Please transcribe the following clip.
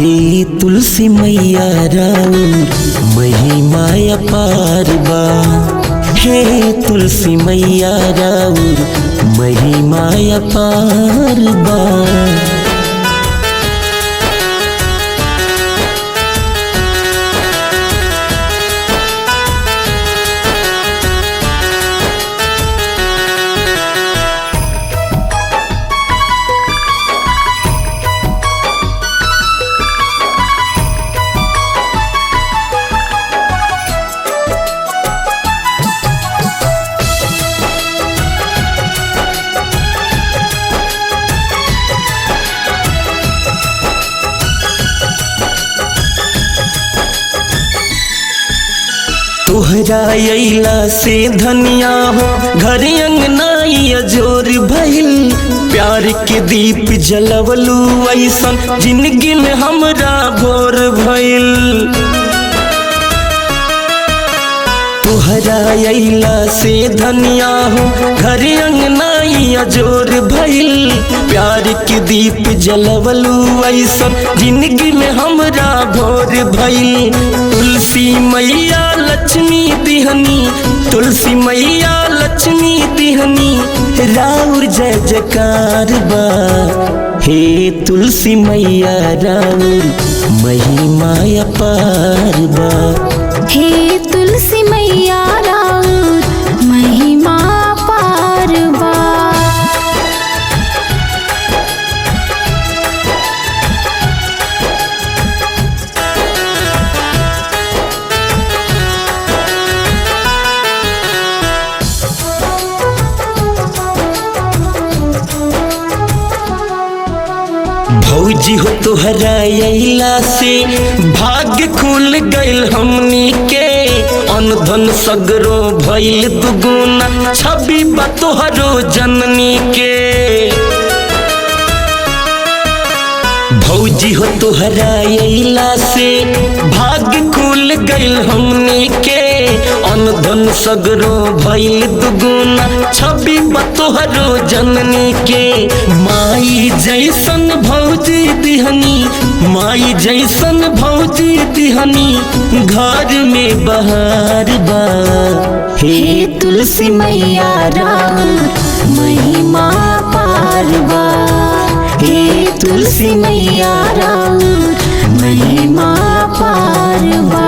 हे तुलसी मैया राउर महिमा अपार बा। हे तुलसी मैया राउर महिमा अपार बा। तोहरा अइला से धनिया हो घर अंगनाई अजोर भइल। प्यार के दीप जलवलू ऐसन जिंदगी में हमरा भोर भइल। तोहरा अइला से धनिया हो घर अंगनाई अजोर भइल। प्यार के दीप जलवलू ऐसन जिंदगी में हमरा भोर भइल। तुलसी मैया लक्ष्मी दिहनी, तुलसी मैया लक्ष्मी दिहनी राउर जय जयकार बा। हे तुलसी मैया राउर महिमा अपार बा। हे तुलसी मैया राउर महिमा अपार बा। भौजी हो तोहरा अइला से भाग्य खुल गइल हमनी के। अनधन सगरो भइल दुगुना छवि बा तोहरो जननी के। भौजी हो तोहरा अइला से भाग्य खुल गइल हमनी के। अनधन सगरो भइल दुगुना छवि बा तोहरो जननी के। माई जैसन भौजी दिहनी, माई जैसन भौजी दिहनी घर में बहार बा। हे तुलसी मैया राउर महिमा अपार बा। हे तुलसी मैया राउर महिमा अपार बा।